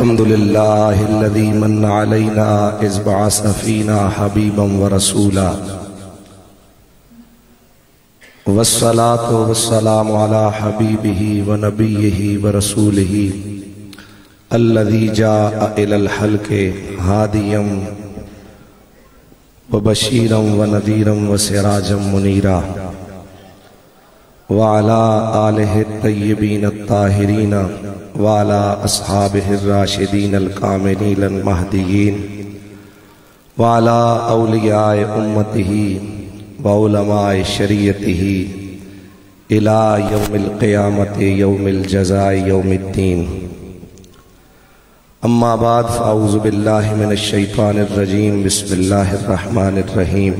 الحمد لله الذي من علينا إذ بعث فينا حبيبا ورسولا والصلاة والسلام على حبيبه ونبيه ورسوله الذي جاء إلى الخلق هاديا وبشيرا ونذيرا وسراجا منيرا وعلى آله الطيبين الطاهرين وعلى أصحابه الراشدين الكاملين المهديين وعلى أولياء أمته وعلماء شريعته إلى يوم القيامة يوم الجزاء يوم الدين. أما بعد فأعوذ بالله من الشيطان الرجيم. بسم الله الرحمن الرحيم.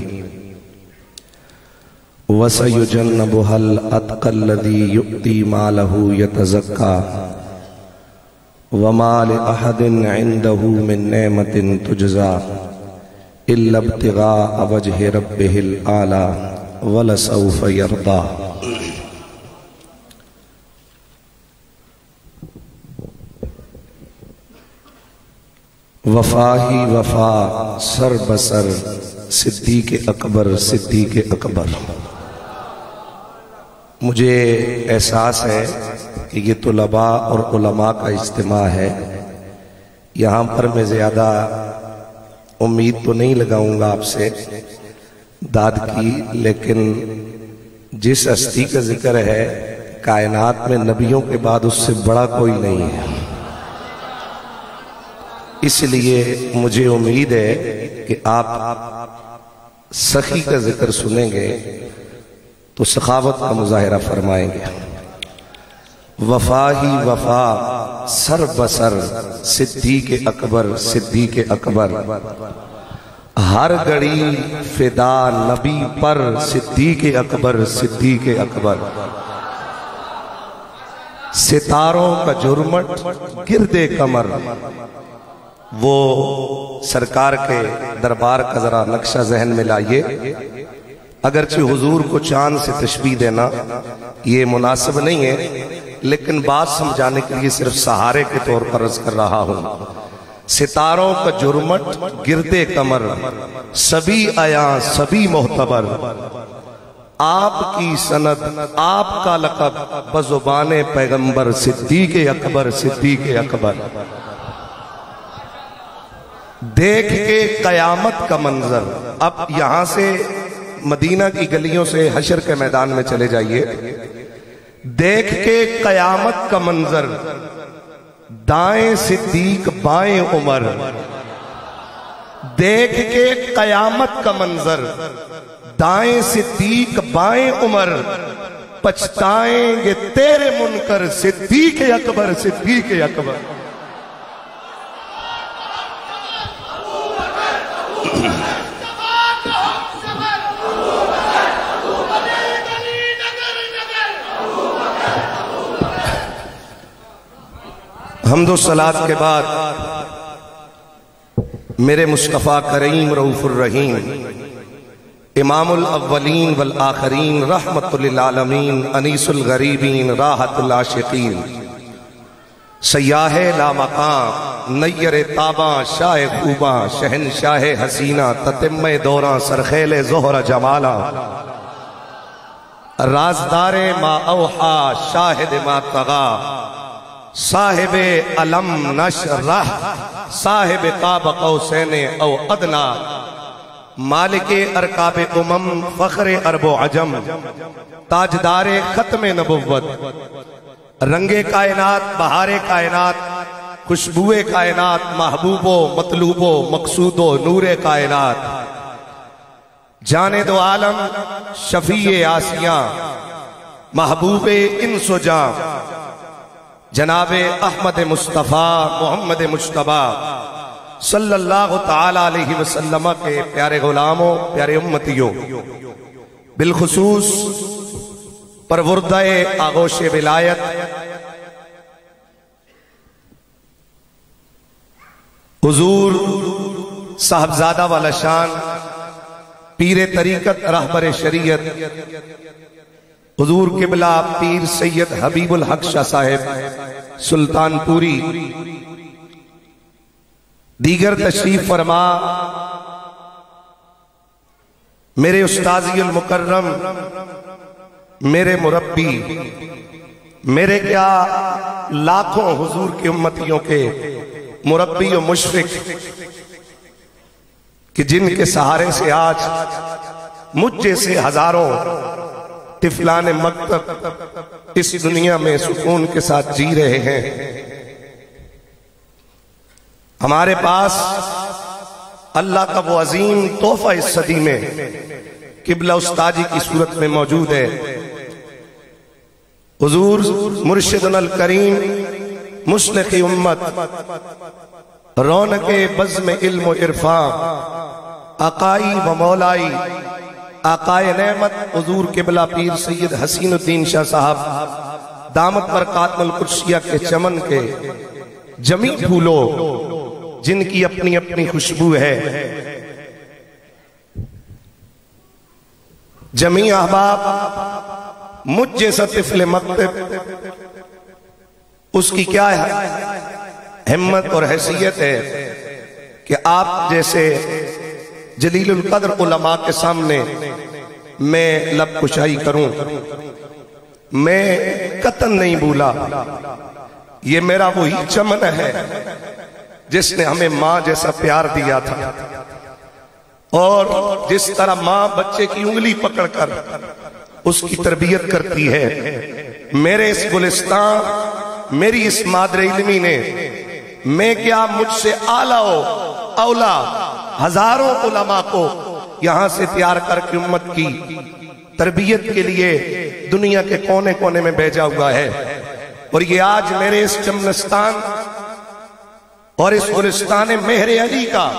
وَسَيُجَنَّبُهَا الْأَتْقَى الَّذِي يُؤْتِي مَالَهُ يَتَزَكَّى وَمَا لِأَحَدٍ عِندَهُ مِن نِّعْمَةٍ تُجْزَى إِلَّا ابْتِغَاءَ وَجْهِ رَبِّهِ الْأَعْلَى وَلَسَوْفَ يَرْضَى. وفا ہی وفا سر بسر صدیق اکبر صدیق اکبر. مجھے احساس ہے کہ یہ طلباء اور علماء کا اجتماع ہے. یہاں پر میں زیادہ امید تو نہیں لگاؤں گا آپ سے داد کی، لیکن جس ہستی کا ذکر ہے کائنات میں نبیوں کے بعد اس سے بڑا کوئی نہیں ہے. اس لیے مجھے امید ہے کہ آپ سخی کا ذکر سنیں گے تو سخاوت کا مظاہرہ فرمائیں گے. وفا ہی وفا سر بسر صدیق اکبر صدیق اکبر. ہر گھڑی فدا نبی پر صدیق اکبر صدیق اکبر. ستاروں کا جرمٹ گردے کمر. وہ سرکار کے دربار کا ذرا نقشہ ذہن میں لائیے. اگرچہ حضور کو چاند سے تشبیہ دینا یہ مناسب نہیں ہے، لیکن بات سمجھانے کے لیے صرف سہارے کے طور پر عرض کر رہا ہوں. ستاروں کا جرمٹ گردے کمر، سبھی آیا سبھی معتبر. آپ کی سند آپ کا لقب بزبان پیغمبر صدیق اکبر صدیق اکبر. دیکھ کے قیامت کا منظر. اب یہاں سے مدینہ کی گلیوں سے حشر کے میدان میں چلے جائیے. دیکھ کے قیامت کا منظر، دائیں صدیق بائیں عمر. دیکھ کے قیامت کا منظر، دائیں صدیق بائیں عمر. پچھتائیں گے تیرے منکر صدیق اکبر صدیق اکبر. حمد و صلاۃ کے بعد میرے مصطفیٰ کریم رؤوف الرحیم امام الاولین والآخرین رحمت للعالمین انیس الغریبین راحت العاشقین سیاح لامقام نیر تاباں شاہ خوباں شہنشاہ حسینہ تتمہ دوراں سرخیل زہر جمالا رازدار ما اوحا شاہد ما طغا صاحب علم نشرح صاحب قاب قوسین او ادنا مالک ارکاب امم فخر عرب و عجم تاجدار ختم نبوت رنگ کائنات بہار کائنات خوشبو کائنات محبوب و مطلوب و مقصود و نور کائنات جانے دو عالم شفیع آسیاں محبوب انس و جان جناب احمد مصطفیٰ محمد مجتبیٰ صلی اللہ تعالی علیہ وسلم کے پیارے غلاموں پیارے امتیوں، بالخصوص پروردہ آغوش ولایت حضور صاحبزادہ والا شان پیر طریقت رہبر شریعت حضور قبلہ پیر سید حبیب الحق شاہ صاحب سلطان پوری دیگر تشریف فرما میرے استاذی المکرم، میرے مربی، میرے کیا لاکھوں حضور کی امتیوں کے مربی و مشفق، کہ جن کے سہارے سے آج مجھ جیسے ہزاروں طفلان مکتب اس دنیا میں سکون کے ساتھ جی رہے ہیں۔ ہمارے پاس اللہ کا وہ عظیم تحفہ اس صدی میں قبلہ استاذی کی صورت میں موجود ہے۔ حضور مرشدنا الکریم، مشرق امت، رونق بزم علم و عرفان، آقائی و مولائی، آقائے نعمت حضور قبلہ پیر سید حسین الدین شاہ صاحب دامت برکات القدسیہ کے چمن کے جمی پھولوں جن کی اپنی اپنی خوشبو ہے۔ جمی احباب، مجھ جیسا طفل مکتب، اس کی کیا ہے ہمت اور حیثیت ہے کہ آپ جیسے جلیل القدر علماء کے سامنے میں لب کشائی کروں۔ میں قطن نہیں بھولا، یہ میرا وہی چمن ہے جس نے ہمیں ماں جیسا پیار دیا تھا، اور جس طرح ماں بچے کی انگلی پکڑ کر اس کی تربیت کرتی ہے، میرے اس گلستان، میری اس مادر علمی نے، میں کیا مجھ سے اعلیٰ و اولا ہزاروں علماء کو یہاں سے تیار کر کے امت کی تربیت کے لیے دنیا کے کونے کونے میں بھیجا ہوا ہے۔ اور یہ آج میرے اس چمنستان اور اس گلستان مہر علی کا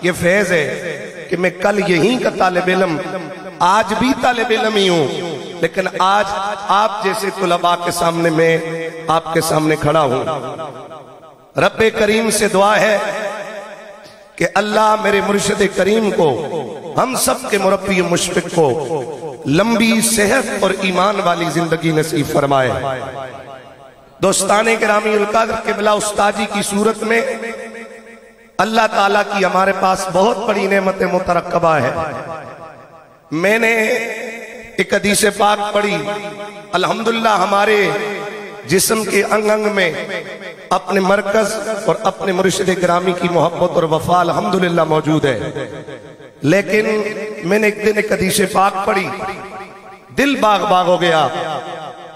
یہ فیض ہے کہ میں کل یہیں کا طالب علم، آج بھی طالب علم ہی ہوں، لیکن آج آپ جیسے طلباء کے سامنے میں آپ کے سامنے کھڑا ہوں۔ رب کریم سے دعا ہے کہ اللہ میرے مرشد کریم کو، ہم سب کے مربی مشفق کو لمبی صحت اور ایمان والی زندگی نصیب فرمائے۔ دوستان گرامی القدر قبلہ استاذی کی صورت میں اللہ تعالیٰ کی ہمارے پاس بہت بڑی نعمت مترقبہ ہے۔ میں نے ایک حدیث پاک پڑھی، الحمدللہ ہمارے جسم کے انگ انگ میں اپنے مرکز اور اپنے مرشد گرامی کی محبت اور وفا الحمدللہ موجود ہے، لیکن میں نے ایک دن ایک حدیث پاک پڑھی، دل باغ باغ ہو گیا۔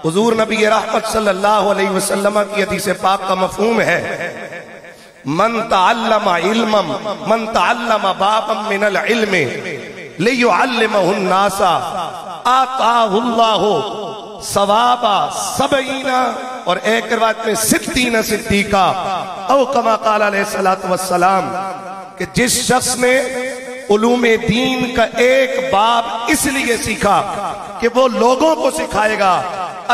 حضور نبی رحمت صلی اللہ علیہ وسلم کی حدیث پاک کا مفہوم ہے، من تعلم علما، من تعلم بابا من العلم لیعلمہ الناس آتاہ اللہ ثوابا سبعین، اور ایک روایت میں ستین صدیقہ، او کما قال علیہ السلام، کہ جس شخص نے علوم دین کا ایک باب اس لیے سیکھا کہ وہ لوگوں کو سکھائے گا،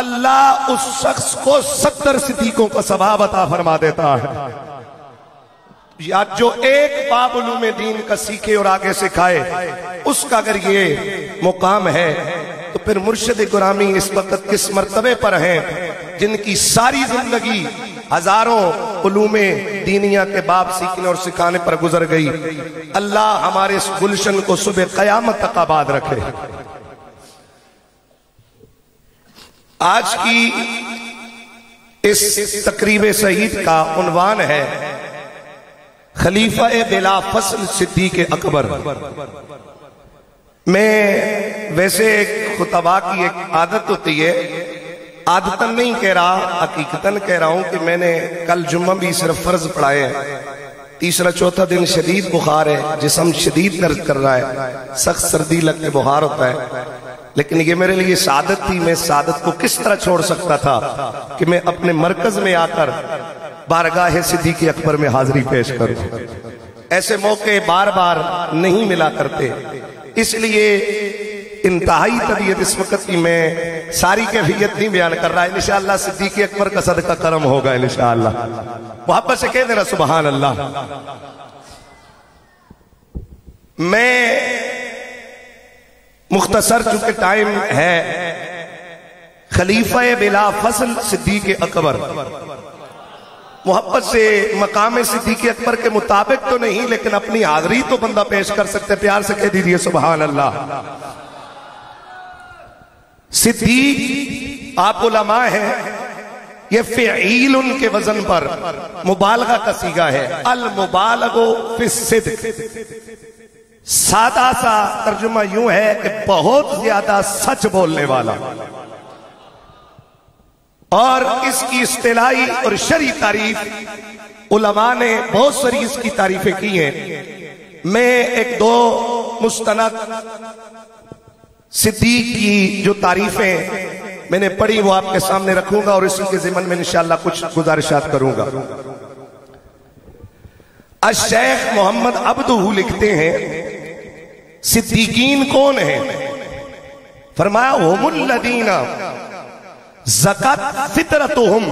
اللہ اس شخص کو 70 صدیقوں کا ثواب عطا فرما دیتا ہے۔ یا جو ایک باب علوم دین کا سیکھے اور آگے سکھائے، اس کا اگر یہ مقام ہے تو پھر مرشد گرامی اس وقت کس مرتبے پر ہیں جن کی ساری زندگی ہزاروں علوم دینیہ کے باب سیکھنے اور سکھانے پر گزر گئی۔ اللہ ہمارے اس گلشن کو صبح قیامت تک آباد رکھے۔ آج کی اس تقریب سعید کا عنوان ہے خلیفہ بلا فصل صدیق اکبر۔ میں ویسے خطبہ کی ایک عادت ہوتی ہے، عادتاً نہیں کہہ رہا، حقیقتاً کہہ رہا ہوں کہ میں نے کل جمعہ بھی صرف فرض پڑھائے ہیں، تیسرا چوتھا دن شدید بخار ہے، جسم شدید درد کر رہا ہے، سخت سردی لگ کے بخار ہوتا ہے، لیکن یہ میرے لیے سعادت تھی۔ میں سعادت کو کس طرح چھوڑ سکتا تھا کہ میں اپنے مرکز میں آ کر بارگاہ صدیق اکبر میں حاضری پیش کروں۔ ایسے موقع بار بار نہیں ملا کرتے، اس لیے انتہائی طبیعت اس وقت کی میں ساری کیفیت نہیں بیان کر رہا ہے۔ انشاءاللہ صدیق اکبر کا صدقہ کرم ہوگا انشاءاللہ۔ محبت سے کہہ دینا سبحان اللہ۔ میں مختصر چونکہ ٹائم ہے، خلیفہ بلا فصل صدیق اکبر محبت سے مقام صدیق اکبر کے مطابق تو نہیں، لیکن اپنی حاضری تو بندہ پیش کر سکتے. پیار سے کہہ دیجئے سبحان اللہ. صدیق آپ علماء ہیں، یہ فعیل ان کے وزن پر مبالغہ کا صیغہ ہے. المبالغ فی الصدق، سادہ سا ترجمہ یوں ہے کہ بہت زیادہ سچ بولنے والا. اور اس کی اصطلاحی اور شرعی تعریف علماء نے بہت ساری اس کی تعریفیں کی ہیں. میں ایک دو مستند صدیق کی جو تعریفیں میں نے پڑھی وہ آپ کے سامنے رکھوں گا، اور اسی کے ضمن میں انشاءاللہ کچھ گزارشات کروں گا. الشیخ محمد عبدہ لکھتے ہیں صدیقین کون ہیں؟ فرمایا ہم الذین زکت فطرتہم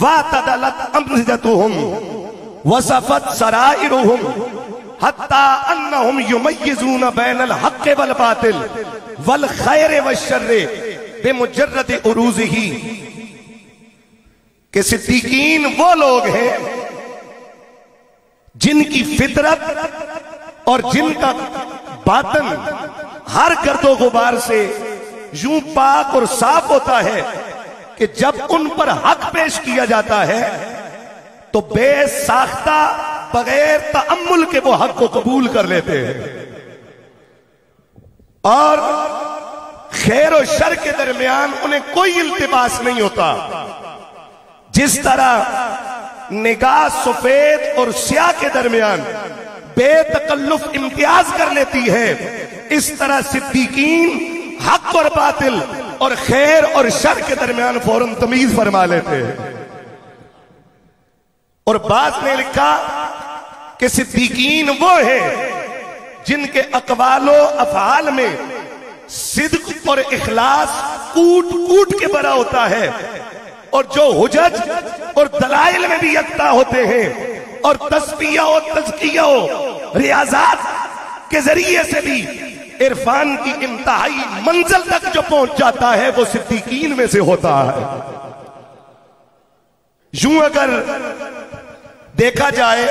واعتدلت امزجتہم وصفت سرائرہم حتی انہم یمیزون بین الحق والباطل والخیر والشر بمجرد عروضہی، کہ صدیقین وہ لوگ ہیں جن کی فطرت اور جن کا باطن ہر گرد و غبار سے یوں پاک اور صاف ہوتا ہے کہ جب ان پر حق پیش کیا جاتا ہے تو بے ساختہ بغیر تأمل کے وہ حق کو قبول کر لیتے ہیں، اور خیر و شر کے درمیان انہیں کوئی التباس نہیں ہوتا. جس طرح نگاہ سفید اور سیاہ کے درمیان بے تکلف امتیاز کر لیتی ہے، اس طرح صدیقین حق اور باطل اور خیر اور شر کے درمیان فوراً تمیز فرما لیتے ہیں. اور بعض نے لکھا کہ صدیقین وہ ہیں جن کے اقوال و افعال میں صدق اور اخلاص کوٹ کوٹ کے بھرا ہوتا ہے، اور جو حجج اور دلائل میں بھی یکتا ہوتے ہیں، اور تصفیہ و تزکیہ و ریاضات کے ذریعے سے بھی عرفان کی انتہائی منزل تک جو پہنچ جاتا ہے وہ صدیقین میں سے ہوتا ہے. یوں اگر دیکھا جائے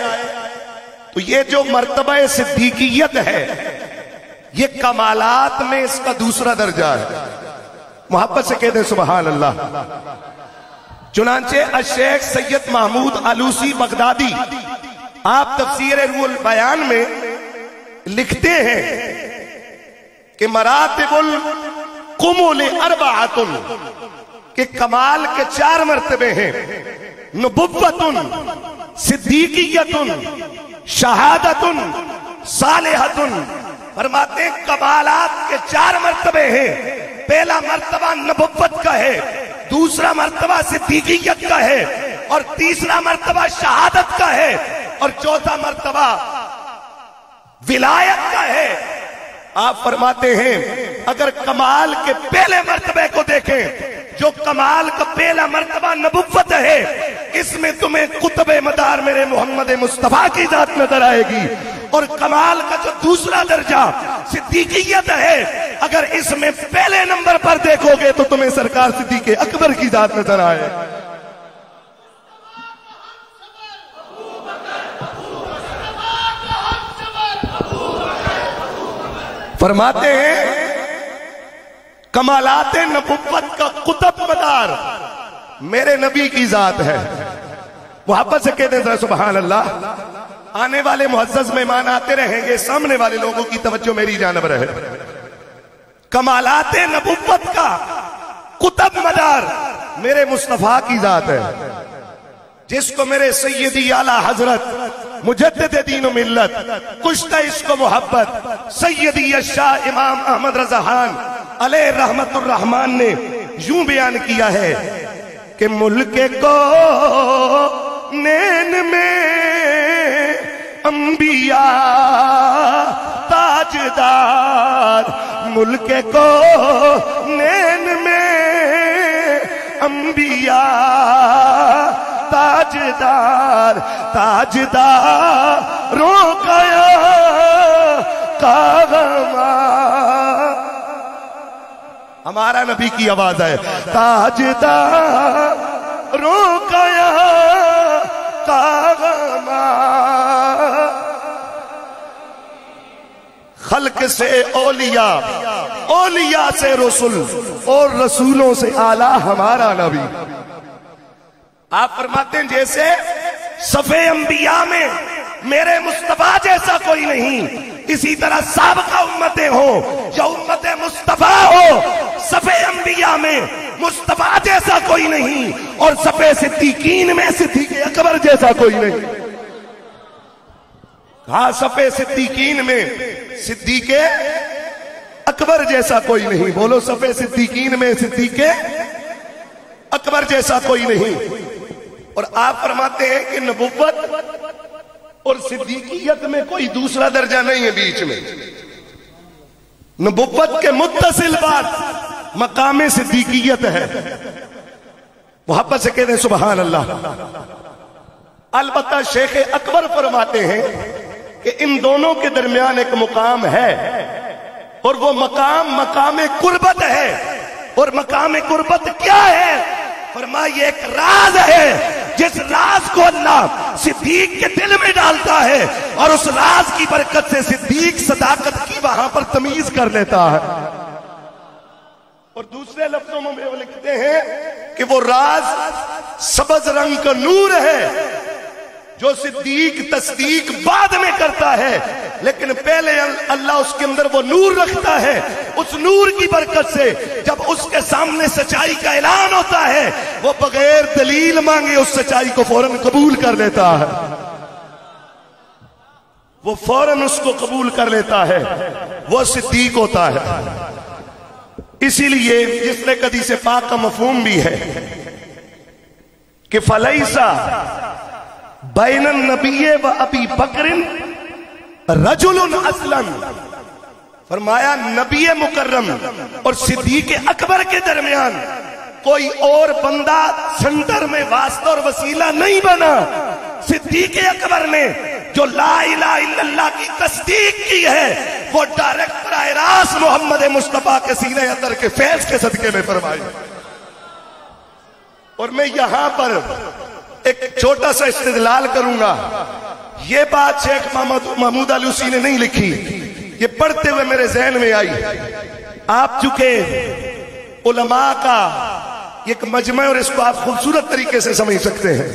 تو یہ جو مرتبہ صدیقیت ہے یہ کمالات میں اس کا دوسرا درجہ ہے. محبت سے کہتے ہیں سبحان اللہ. چنانچہ الشیخ سید محمود علوسی بغدادی آپ تفسیر روح البیان میں لکھتے ہیں کہ مراتب الکمل اربعۃ، کہ کمال کے 4 مرتبے ہیں. نبوت، صدیقیت، شہادت، صالحت. فرماتے ہیں کمالات کے 4 مرتبے ہیں. پہلا مرتبہ نبوت کا ہے، دوسرا مرتبہ صدیقیت کا ہے، اور تیسرا مرتبہ شہادت کا ہے، اور چوتھا مرتبہ ولایت کا ہے. آپ فرماتے ہیں اگر کمال کے پہلے مرتبے کو دیکھیں، جو کمال کا پہلا مرتبہ نبوت ہے، اس میں تمہیں قطب مدار میرے محمد مصطفیٰ کی ذات نظر آئے گی. اور کمال کا جو دوسرا درجہ صدیقیت ہے، اگر اس میں پہلے نمبر پر دیکھو گے تو تمہیں سرکار صدیق اکبر کی ذات نظر آئے. فرماتے ہیں کمالات نبوت کا قطب مدار میرے نبی کی ذات ہے. محبت سے کہتے ہیں سبحان اللہ. آنے والے معزز مہمان آتے رہیں گے، سامنے والے لوگوں کی توجہ میری جانب رہے. کمالات نبوت کا قطب مدار میرے مصطفیٰ کی ذات ہے، جس کو میرے سیدی اعلیٰ حضرت مجدد دین و ملت کشتہ عشق و محبت سیدی الشاہ امام احمد رضا خان علیہ رحمت الرحمن نے یوں بیان کیا ہے کہ ملک کو نین میں انبیاء تاجدار، ملک کو نین میں انبیاء تاجدار، تاجداروں کا ہمارا نبی کی آواز ہے، تاجداروں کا خلق سے اولیاء، اولیاء سے رسول، اور رسولوں سے اعلیٰ ہمارا نبی۔ آپ فرماتے ہیں جیسے صف انبیاء میں میرے مصطفیٰ جیسا کوئی نہیں، اسی طرح سابقہ امتیں ہوں یا امت مصطفیٰ ہو، صف انبیاء میں مصطفیٰ جیسا کوئی نہیں، اور صف صدیقین میں صدیق اکبر جیسا کوئی نہیں۔ ہاں، صف صدیقین میں صدیق اکبر جیسا کوئی نہیں۔ بولو، صف صدیقین میں صدیق اکبر جیسا کوئی نہیں۔ اور آپ فرماتے ہیں کہ نبوت اور صدیقیت میں کوئی دوسرا درجہ نہیں ہے بیچ میں۔ نبوت کے متصل بات مقام صدیقیت ہے۔ محبت سے کہتے ہیں سبحان اللہ۔ البتہ شیخ اکبر فرماتے ہیں کہ ان دونوں کے درمیان ایک مقام ہے، اور وہ مقام قربت ہے۔ اور مقام قربت کیا ہے؟ فرمایا یہ ایک راز ہے، جس راز کو اللہ صدیق کے دل میں ڈالتا ہے، اور اس راز کی برکت سے صدیق صداقت کی وہاں پر تمیز کر لیتا ہے۔ اور دوسرے لفظوں میں وہ لکھتے ہیں کہ وہ راز سبز رنگ کا نور ہے، جو صدیق تصدیق بعد میں کرتا ہے، لیکن پہلے اللہ اس کے اندر وہ نور رکھتا ہے۔ اس نور کی برکت سے جب اس کے سامنے سچائی کا اعلان ہوتا ہے، وہ بغیر دلیل مانگے اس سچائی کو فوراً قبول کر لیتا ہے۔ وہ فوراً اس کو قبول کر لیتا ہے، وہ صدیق ہوتا ہے۔ اسی لیے جس نے حدیث پاک کا مفہوم بھی ہے کہ فلیسا بین النبی و ابی بکر رجل اصلا، فرمایا نبی مکرم اور صدیق اکبر کے درمیان کوئی اور بندہ سنٹر میں واسطہ اور وسیلہ نہیں بنا۔ صدیق اکبر نے جو لا الہ الا اللہ کی تصدیق کی ہے، وہ ڈائریکٹ براہ راست محمد مصطفیٰ کے سینے اندر کے فیض کے صدقے میں فرمائی۔ اور میں یہاں پر ایک چھوٹا سا استدلال کروں گا۔ یہ بات شیخ محمود علوسی نے نہیں لکھی، یہ پڑھتے ہوئے میرے ذہن میں آئی۔ آپ چونکہ علماء کا ایک مجمع، اور اس کو آپ خوبصورت طریقے سے سمجھ سکتے ہیں۔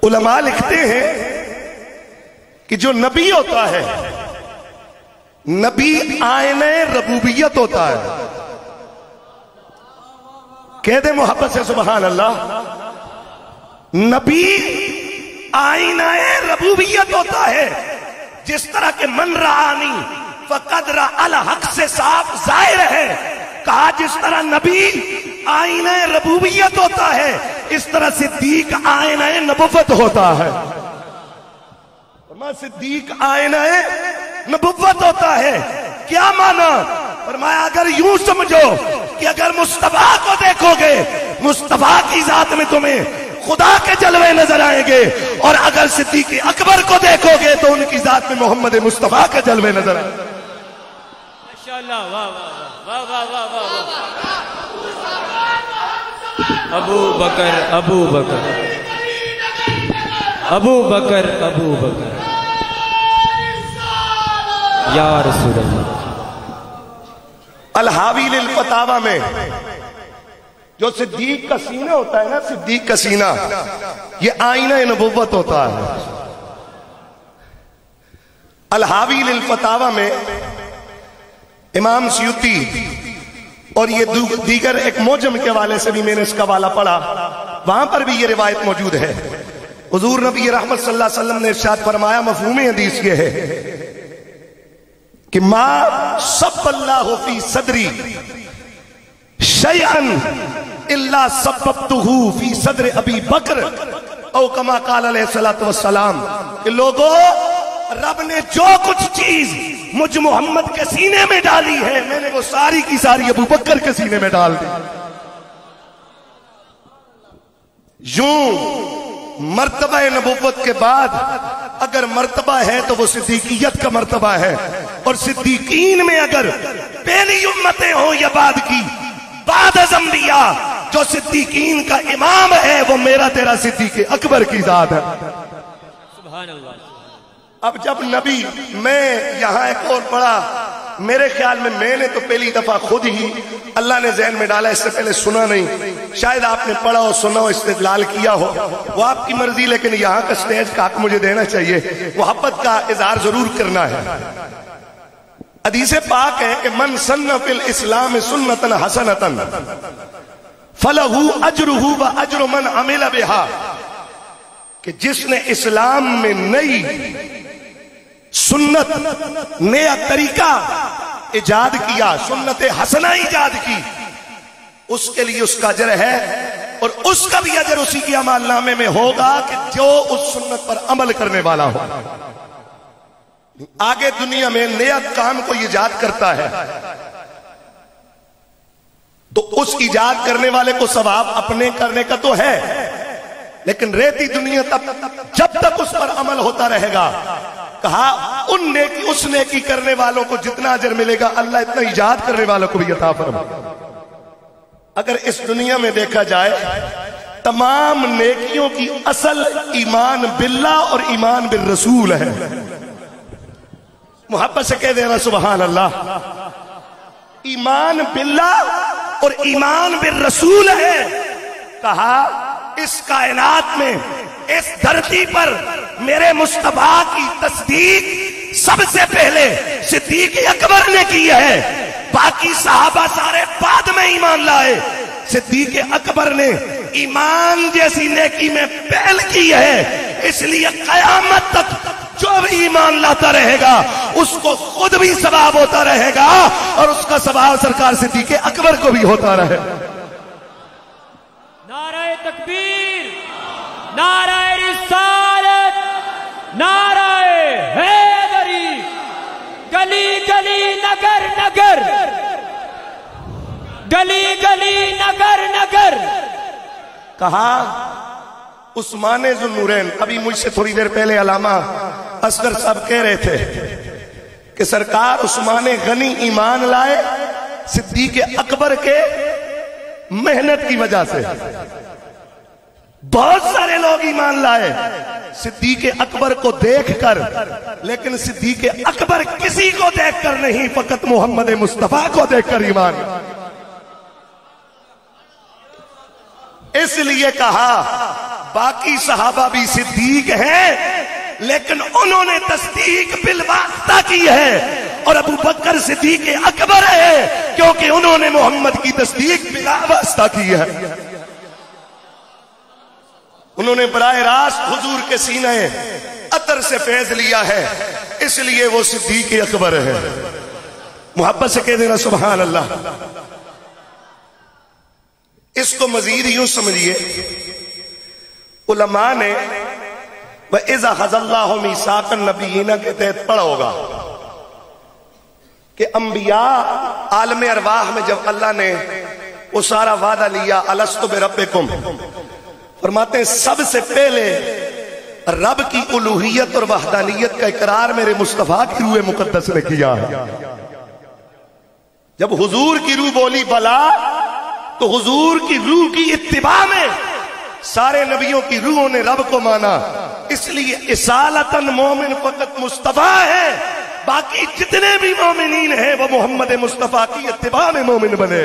علماء لکھتے ہیں کہ جو نبی ہوتا ہے، نبی آئینہ ربوبیت ہوتا ہے۔ کہہ دیں محبت سے سبحان اللہ۔ نبی آئینہ ربوبیت ہوتا ہے، جس طرح کہ من رآنی فقد رأى الحق سے صاف ظاہر ہے۔ کہا جس طرح نبی آئینہ ربوبیت ہوتا ہے، اس طرح صدیق آئینہ نبوت ہوتا ہے۔ فرمایا صدیق آئینہ نبوت ہوتا ہے۔ کیا معنی؟ فرمایا اگر یوں سمجھو کہ اگر مصطفیٰ کو دیکھو گے، مصطفیٰ کی ذات میں تمہیں خدا کے جلوے نظر آئیں گے، اور اگر صدیق اکبر کو دیکھو گے تو ان کی ذات میں محمد مصطفیٰ کے جلوے نظر آئیں گے۔ ماشاءاللہ، واہ واہ واہ واہ واہ واہ۔ ابو بکر ابو بکر ابو بکر ابو بکر یا رسول اللہ۔ الحاوی للفتاوی میں جو صدیق کا سینہ ہوتا ہے نا، صدیق کا سینہ، یہ آئینہ نبوت ہوتا ہے۔ الحاوی للفتاوی میں امام سیوطی اور یہ دیگر ایک موجم کے حوالے سے بھی میں نے اس کا حوالہ پڑھا، وہاں پر بھی یہ روایت موجود ہے۔ حضور نبی رحمت صلی اللہ علیہ وسلم نے ارشاد فرمایا، مفہوم حدیث یہ ہے کہ ما صب اللہ فی صدری شیئا الا صببتہ فی صدر ابی بکر او کما قال علیہ الصلوۃ والسلام، کہ لوگوں رب نے جو کچھ چیز مجھ محمد کے سینے میں ڈالی ہے، میں نے وہ ساری کی ساری ابو بکر کے سینے میں ڈال دی۔ یوں مرتبہ نبوت کے بعد اگر مرتبہ ہے تو وہ صدیقیت کا مرتبہ ہے، اور صدیقین میں اگر پہلی امتیں ہوں یا بعد کی، بعد از انبیاء جو صدیقین کا امام ہے وہ میرا تیرا صدیق اکبر کی ذات ہے۔ سبحان اللہ۔ اب جب نبی، میں یہاں ایک اور پڑھا، میرے خیال میں نے تو پہلی دفعہ خود ہی اللہ نے ذہن میں ڈالا، اس سے پہلے سنا نہیں، شاید آپ نے پڑھا ہو، سنا ہو، استدلال کیا ہو، وہ آپ کی مرضی، لیکن یہاں کا سٹیج کا حق مجھے دینا چاہیے، محبت کا اظہار ضرور کرنا ہے۔ حدیث پاک ہے کہ من سن فی الاسلام سنتا حسنتا فلہ اجرہ واجر من عمل بہا، کہ جس نے اسلام میں نئی سنت، نیا طریقہ ایجاد کیا، سنت حسنہ ایجاد کی، اس کے لیے اس کا اجر ہے، اور اس کا بھی اجر اسی کی اعمال نامے میں ہوگا کہ جو اس سنت پر عمل کرنے والا ہو۔ آگے دنیا میں نیا کام کو ایجاد کرتا ہے تو اس ایجاد کرنے والے کو ثواب اپنے کرنے کا تو ہے، لیکن رہتی دنیا تب جب تک اس پر عمل ہوتا رہے گا، کہا اس نیکی کرنے والوں کو جتنا اجر ملے گا، اللہ اتنا ایجاد کرنے والوں کو بھی عطا فرمائے۔ اگر اس دنیا میں دیکھا جائے، تمام نیکیوں کی اصل ایمان باللہ اور ایمان بالرسول ہے۔ محبت سے کہہ دینا سبحان اللہ۔ ایمان باللہ اور ایمان بالرسول ہے۔ کہا اس کائنات میں، اس دھرتی پر میرے مصطفیٰ کی تصدیق سب سے پہلے صدیق اکبر نے کی ہے، باقی صحابہ سارے بعد میں ایمان لائے، صدیق اکبر نے ایمان جیسی نیکی میں پہل کی ہے، اس لیے قیامت تک جو بھی ایمان لاتا رہے گا اس کو خود بھی ثواب ہوتا رہے گا، اور اس کا ثواب سرکار صدیق اکبر کو بھی ہوتا رہے۔ نعرہ تکبیر، نعرہ رسالت، نعرہ حیدری، گلی گلی نگر نگر، گلی گلی نگر نگر۔ کہا عثمان ذو النورین، ابھی مجھ سے تھوڑی دیر پہلے علامہ اصغر صاحب کہہ رہے تھے کہ سرکار عثمان غنی ایمان لائے صدیق اکبر کے محنت کی وجہ سے، بہت سارے لوگ ایمان لائے صدیق اکبر کو دیکھ کر، لیکن صدیق اکبر کسی کو دیکھ کر نہیں، فقط محمد مصطفیٰ کو دیکھ کر ایمان۔ اس لیے کہا باقی صحابہ بھی صدیق ہیں، لیکن انہوں نے تصدیق بالواسطہ کی ہے، اور ابو بکر صدیق اکبر ہے کیونکہ انہوں نے محمد کی تصدیق بلا واسطہ کی ہے۔ انہوں نے براہ راست حضور کے سینے عطر سے فیض لیا ہے، اس لیے وہ صدیق اکبر ہے۔ محبت سے کہہ دینا سبحان اللہ۔ اس کو مزید یوں سمجھیے، علماء نے وَإِذَا خَذَ اللَّهُ مِيثَاقَ النَّبِيِّينَ کے تحت پڑھا ہوگا کہ انبیاء عالم ارواح میں جب اللہ نے وہ سارا وعدہ لیا الست بربکم، فرماتے ہیں سب سے پہلے رب کی الوہیت اور وحدانیت کا اقرار میرے مصطفیٰ کی روح مقدس نے کیا ہے۔ جب حضور کی روح بولی بلا، تو حضور کی روح کی اتباع میں سارے نبیوں کی روحوں نے رب کو مانا، اس لیے اصالتاً مومن فقط مصطفیٰ ہے، باقی جتنے بھی مومنین ہیں وہ محمد مصطفیٰ کی اتباع میں مومن بنے۔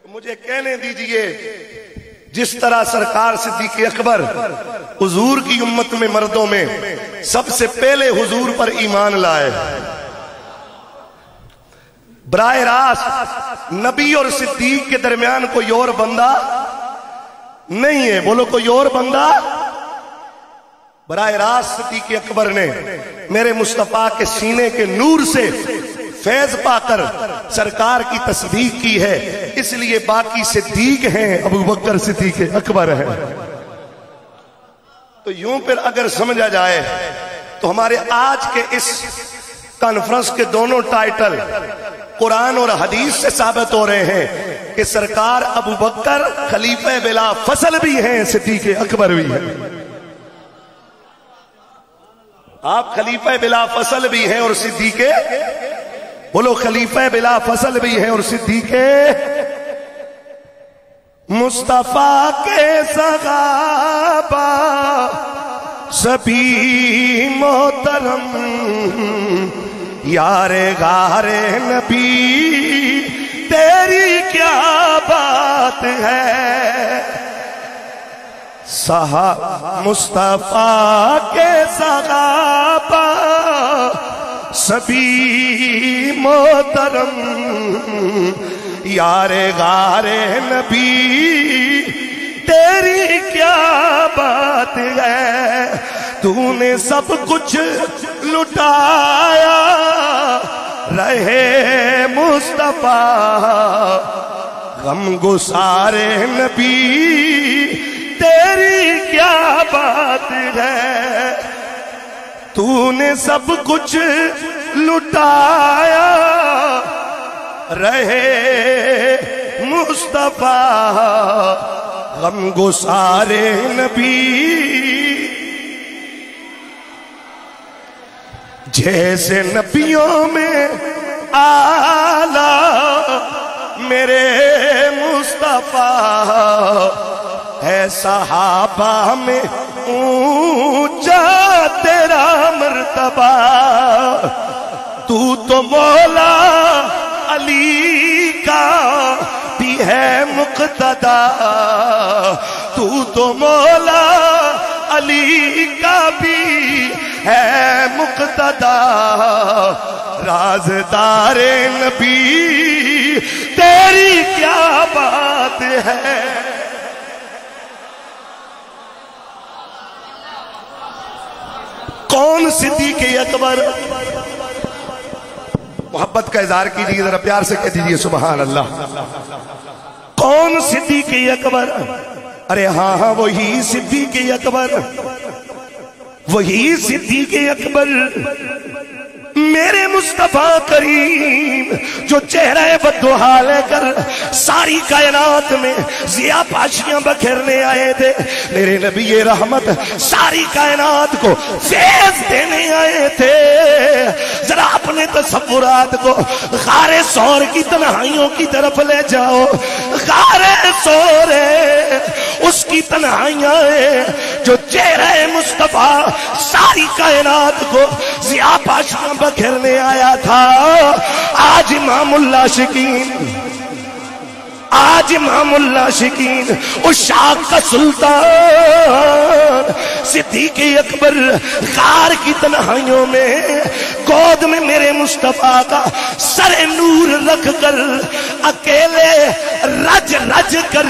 مجھے کہنے دیجئے، جس طرح سرکار صدیق اکبر حضور کی امت میں مردوں میں سب سے پہلے حضور پر ایمان لائے، براہ راست نبی اور صدیق کے درمیان کوئی اور بندہ نہیں ہے، بولو کوئی اور بندہ، براہ راست صدیق اکبر نے میرے مصطفیٰ کے سینے کے نور سے فیض پا کر سرکار کی تصدیق کی ہے، اس لیے باقی صدیق ہیں، ابو بکر صدیق اکبر ہے۔ تو یوں پھر اگر سمجھا جائے تو ہمارے آج کے اس کانفرنس کے دونوں ٹائٹل قرآن اور حدیث سے ثابت ہو رہے ہیں کہ سرکار ابو بکر خلیفہ بلا فصل بھی ہیں، صدیق اکبر بھی ہیں۔ آپ خلیفہ بلا فصل بھی ہیں اور صدیق، بولو خلیفہ بلا فصل بھی ہیں اور صدیق مصطفیٰ کے صحابہ سبھی محترم یار غار نبی تیری کیا بات ہے صحابہ مصطفیٰ کے صحابہ سبھی محترم یار غار نبی تیری کیا بات ہے تو نے سب کچھ لٹایا رہے مصطفیٰ غم گسار نبی تیری کیا بات ہے تو نے سب کچھ لٹایا رہے مصطفیٰ غم گسار نبی جیسے نبیوں میں آلہ میرے مصطفیٰ ہے صحابہ میں اونچا تیرا مرتبہ تو مولا علی کا بھی ہے مقتدا تو مولا علی کا بھی ہے مقتدا رازدار نبی تیری کیا بات ہے کون صدیق اکبر محبت کا اظہار کیجیے ذرا پیار سے کہہ دیجیے سبحان اللہ کون صدیق اکبر ارے ہاں وہی صدیق اکبر وہی صدیق اکبر میرے مصطفیٰ کریم جو چہرہ بدوحا لے کر ساری کائنات میں ضیاء پاشیاں بکھیرنے آئے تھے میرے نبی رحمت ساری کائنات کو فیض دینے آئے تھے ذرا اپنے تصورات کو غار ثور کی تنہائیوں کی طرف لے جاؤ غار ثور اس کی تنہائیاں جو چہرہ مصطفیٰ ساری کائنات کو ضیاء پاشیاں بکھیرنے آیا تھا آج امام العاشقین عشاق کا سلطان صدیق اکبر غار کی تنہائیوں میں گود میں میرے مصطفیٰ کا سر نور رکھ کر اکیلے رج رج کر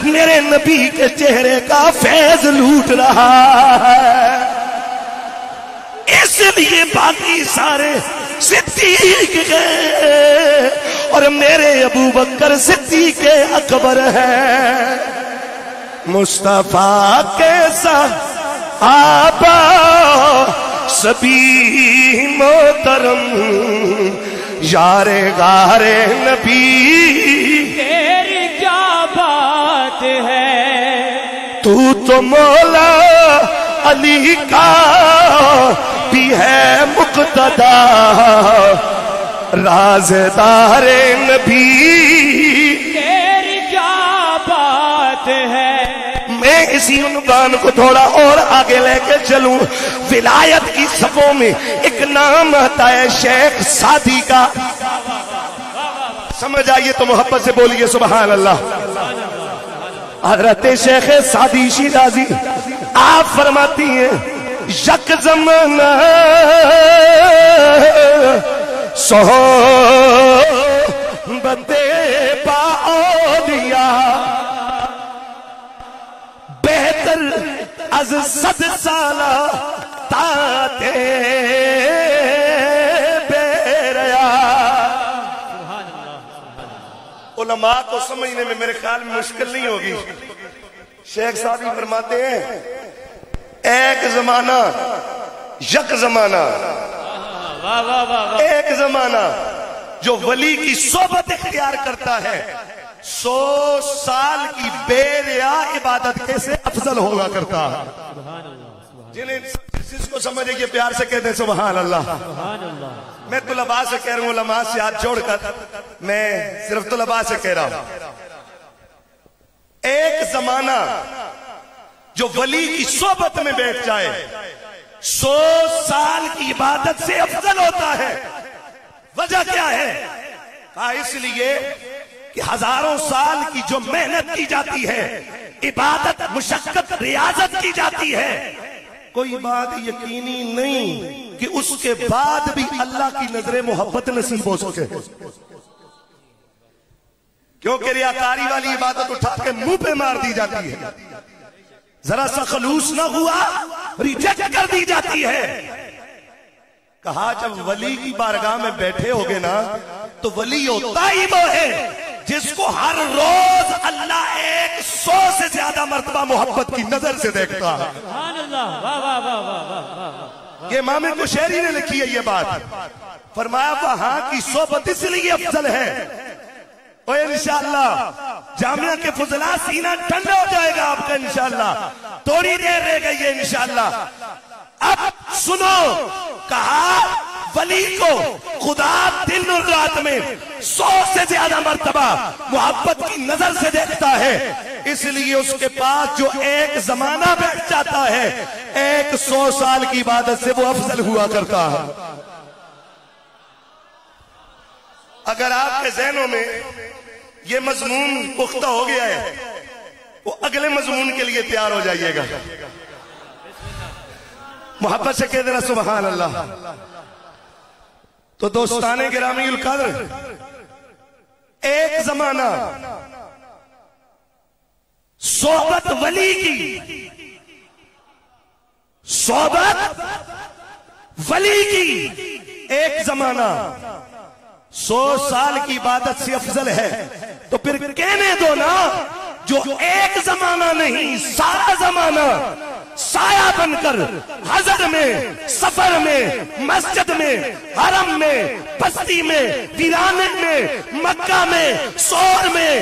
میرے نبی کے چہرے کا فیض لوٹ رہا ہے اس لیے باقی سارے صدیق گئے اور میرے ابو بکر صدیق اکبر ہے مصطفیٰ کے صحابہ سبھی محترم یار غار نبی تیری کیا بات ہے تو مولا علی کا بھی ہے مقتدا رازدار نبی تیری کیا بات ہے میں اسی عنوان کو تھوڑا اور آگے لے کے چلوں ولایت کی صفوں میں ایک نام آتا ہے شیخ سعدی کا سمجھ آئیے تو محبت سے بولیے سبحان اللہ حضرت شیخ سعدی شیرازی آپ فرماتی ہیں یک زمانہ صحبت با اولیاء بہتر از 100 سالہ تاتے بیریا علماء کو سمجھنے میں میرے خیال میں مشکل نہیں ہوگی شیخ سعدی فرماتے ہیں ایک زمانہ یک زمانہ ایک زمانہ جو ولی کی صحبت اختیار کرتا ہے 100 سال کی بے ریا عبادت کیسے افضل ہوگا کرتا ہے جس کو سمجھے کہ پیار سے کہتے ہیں سبحان اللہ میں طلباء سے کہہ رہا ہوں علماء سے ہاتھ جوڑ کر میں صرف طلباء سے کہہ رہا ہوں ایک زمانہ جو ولی کی صحبت میں بیٹھ جائے 100 سال کی عبادت سے افضل ہوتا ہے. وجہ کیا ہے؟ کہا اس لیے کہ ہزاروں سال کی جو محنت کی جاتی ہے، عبادت، مشقت، ریاضت کی جاتی ہے، کوئی بات یقینی نہیں کہ اس کے بعد بھی اللہ کی نظر محبت نصیب ہو سکے. کیونکہ ریاکاری والی عبادت اٹھا کے منہ پہ مار دی جاتی ہے، ذرا سا خلوص نہ ہوا ریجیکٹ کر دی جاتی ہے. کہا جب ولی کی بارگاہ میں بیٹھے ہوگے نا تو ولی ہوتا ہی وہ ہے جس کو ہر روز اللہ 100 سے زیادہ مرتبہ محبت کی نظر سے دیکھتا ہے. سبحان اللہ، واہ واہ واہ واہ واہ. یہ امام کشیری نے لکھی ہے یہ بات. فرمایا وہاں کی صحبت اس لیے افضل ہے. اور انشاءاللہ جامعہ کے فضلاء سینہ ٹھنڈا ہو جائے گا آپ کا انشاءاللہ. تھوڑی دیر رہ گئی ہے انشاءاللہ. اب سنو، کہا ولی کو خدا دن اور رات میں 100 سے زیادہ مرتبہ محبت کی نظر سے دیکھتا ہے. اس لیے اس کے پاس جو ایک زمانہ بیٹھ جاتا ہے 100 سال کی عبادت سے وہ افضل ہوا کرتا ہے. اگر آپ کے ذہنوں میں یہ مضمون پختہ ہو گیا ہے وہ اگلے مضمون کے لیے تیار ہو جائیے گا. محبت سے کہہ دینا سبحان اللہ. تو دوستان گرامی القدر، ایک زمانہ صحبت ولی کی، صحبت ولی کی، ایک زمانہ 100 سال کی عبادت سے افضل ہے. تو پھر کہنے دو نا، جو ایک زمانہ نہیں سارا زمانہ سایہ بن کر حضر میں، سفر میں، مسجد میں، حرم میں، بستی میں، ویرانے میں، مکہ میں، سور میں،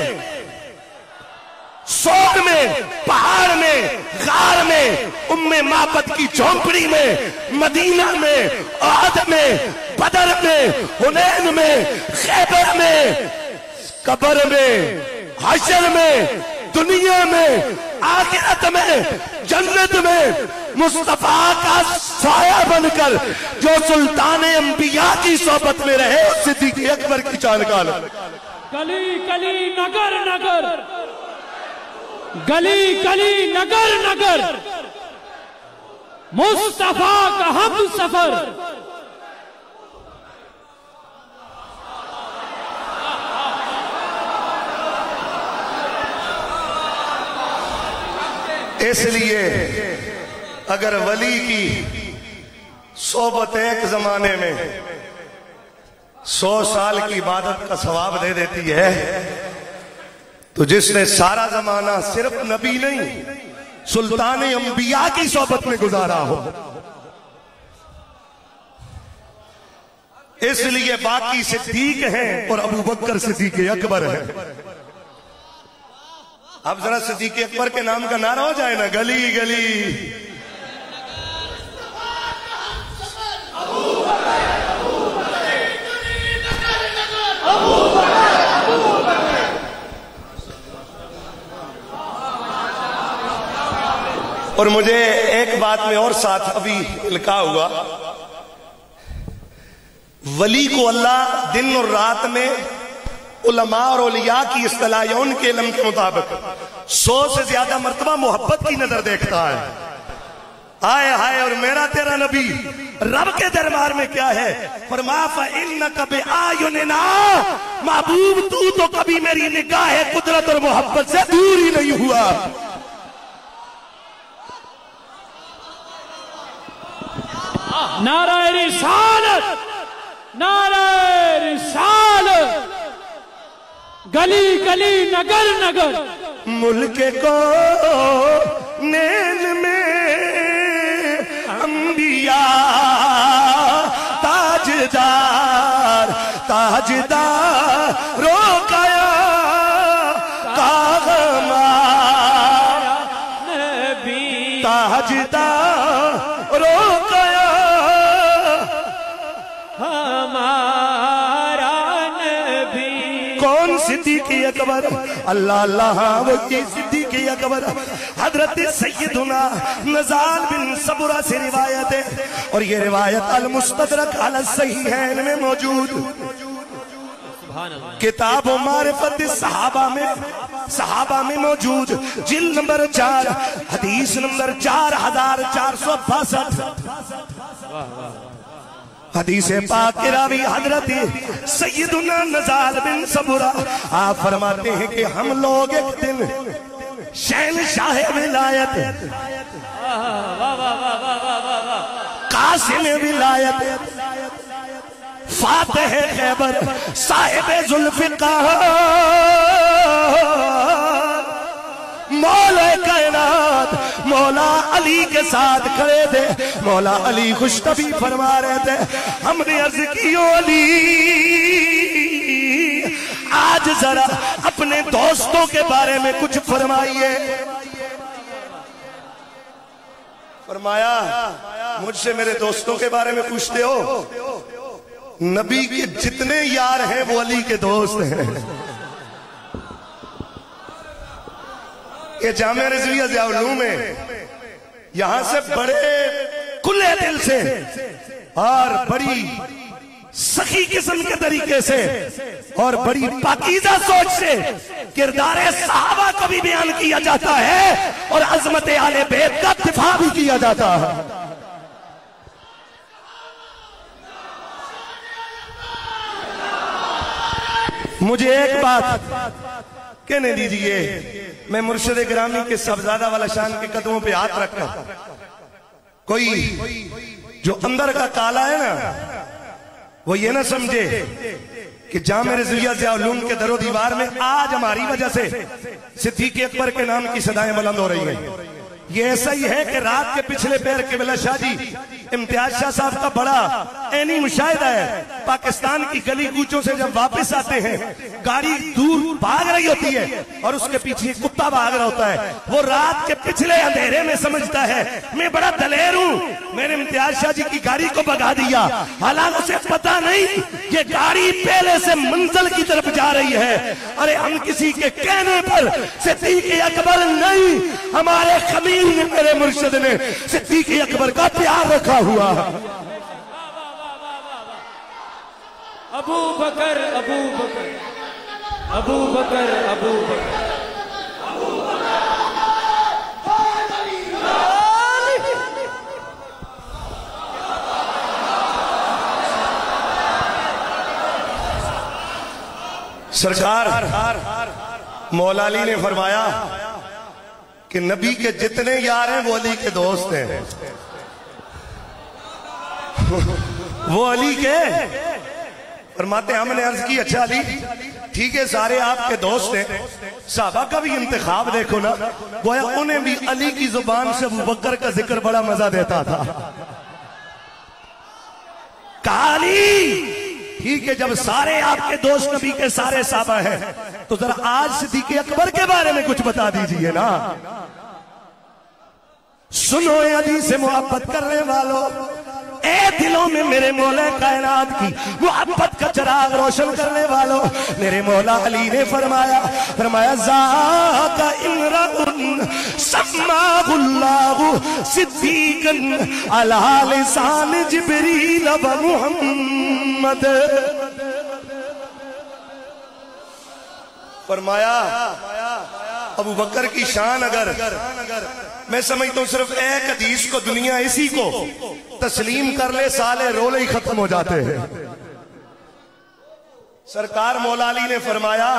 پہاڑ میں، غار میں، ام معبد کی جھونپڑی میں، مدینہ میں، احد میں، بدر میں، حنین میں، خیبر میں، قبر میں، حشر میں، دنیا میں، آخرت میں، جنت میں، مصطفیٰ کا سایہ بن کر جو سلطان انبیاء کی صحبت میں رہے اس صدیق اکبر کی چال کال. گلی گلی نگر نگر، گلی گلی نگر نگر، مصطفیٰ کا ہم سفر. اس لیے اگر ولی کی صحبت ایک زمانے میں 100 سال کی عبادت کا ثواب دے دیتی ہے تو جس نے سارا زمانہ صرف نبی نہیں سلطان انبیاء کی صحبت میں گزارا ہو. اس لیے باقی صدیق ہیں اور ابو بکر صدیق اکبر ہے. اب ذرا صدیق اکبر کے نام کا نعرہ ہو جائے نا، گلی گلی. اور مجھے ایک بات میں اور ساتھ ابھی لکھا ہوا، ولی کو اللہ دن اور رات میں علماء اور اولیاء کی اصطلاح یا ان کے علم کے مطابق 100 سے زیادہ مرتبہ محبت کی نظر دیکھتا ہے. آئے ہائے، اور میرا تیرا نبی رب کے دربار میں کیا ہے؟ فرمایا فَإِنَّكَ بِآيُنِنَا، محبوب تو کبھی میری نگاہ قدرت اور محبت سے دور ہی نہیں ہوا. نعرہ رسالت، نعرہ رسالت، گلی گلی نگر نگر. ملک کو نین میں انبیاء تاجدار تاجدار روکایا کاغمار نبی تاجدار روکایا ہمارا نبی. کون صدیق اکبر، اللہ اللہ وہ صدیق اکبر حضرت سیدنا نزال بن صبرہ سے روایت ہے، اور یہ روایت المستدرک علی الصحیحین میں موجود، کتاب و معرفت صحابہ میں موجود، جلد نمبر 4 حدیث نمبر 4462۔ حدیث پاک کے راوی حضرت سیدنا نزال بن صبرہ آپ فرماتے ہیں کہ ہم لوگ ایک دن شہنشاہ ولایت قاسم ولایت فاتح خیبر صاحب ذوالفقار مولا کائنات مولا علی کے ساتھ کھڑے تھے، مولا علی خوشطبی فرما رہے تھے، ہم نے عرض کی علی آج ذرا اپنے دوستوں کے بارے میں کچھ فرمائیے۔ فرمایا مجھ سے میرے دوستوں کے بارے میں پوچھتے ہو؟ نبی کے جتنے یار ہیں وہ علی کے دوست ہیں۔ یہ جامعہ رضویہ ضیاء العلوم میں یہاں سے بڑے کھلے دل سے اور بڑی سخی قسم کے طریقے سے اور بڑی پاکیزہ سوچ سے کردار صحابہ کو بھی بیان کیا جاتا ہے اور عظمت اہل بیت کا دفاع بھی کیا جاتا ہے۔ مجھے ایک بات کہنے دیجئے، میں مرشد گرامی کے صاحبزادہ والا شان کے قدموں پہ ہاتھ رکھا، کوئی جو اندر کا کالا ہے نا وہ یہ نہ سمجھے کہ جامعہ رضویہ ضیاء العلوم کے در و دیوار میں آج ہماری وجہ سے صدیق اکبر کے نام کی صدائیں بلند ہو رہی ہیں۔ یہ ایسا ہی ہے کہ رات کے پچھلے پیر قبلہ شاہ جی امتیاز شاہ صاحب کا بڑا عینی مشاہدہ ہے، پاکستان کی گلی کوچوں سے جب واپس آتے ہیں گاڑی دور بھاگ رہی ہوتی ہے اور اس کے پیچھے کتا بھاگ رہا ہوتا ہے، وہ رات کے پچھلے اندھیرے میں سمجھتا ہے میں بڑا دلیر ہوں، میں نے امتیاز شاہ جی کی گاڑی کو بھگا دیا، حالانکہ اسے پتہ نہیں یہ گاڑی پہلے سے منزل کی طرف جا رہی ہے۔ ارے ہم کسی کے کہنے پر صدیق اکبر نہیں، ہمارے خمیر نے میرے مرشد نے صدیق اکبر کا پیار رکھا ہوا۔ ابو بکر ابو بکر ابو بکر ابو بکر سرکار مولا علی نے فرمایا کہ نبی کے جتنے یار ہیں وہ علی کے دوست ہیں، وہ علی کے فرماتے ہیں۔ ہم نے عرض کی اچھا علی ٹھیک ہے سارے آپ کے دوست ہیں، صحابہ کا بھی انتخاب دیکھو نا، گویا انہیں بھی علی کی زبان سے ابو بکر کا ذکر بڑا مزہ دیتا تھا۔ کہا علی ٹھیک ہے جب سارے آپ کے دوست نبی کے سارے صحابہ ہیں تو ذرا آج صدیق اکبر کے بارے میں کچھ بتا دیجئے نا۔ سنو اے علی سے محبت کرنے والوں، اے دلوں میں میرے مولا کائنات کی محبت کا چراغ روشن کرنے والوں، میرے مولا علی نے فرمایا ذاک امرؤ سماہ اللہ صدیقا علی لسان جبریل و محمد۔ فرمایا ابو بکر کی شان اگر میں سمجھتا ہوں صرف ایک حدیث کو دنیا اسی کو تسلیم کر لے سالے رولے ہی ختم ہو جاتے ہیں۔ سرکار مولا علی نے فرمایا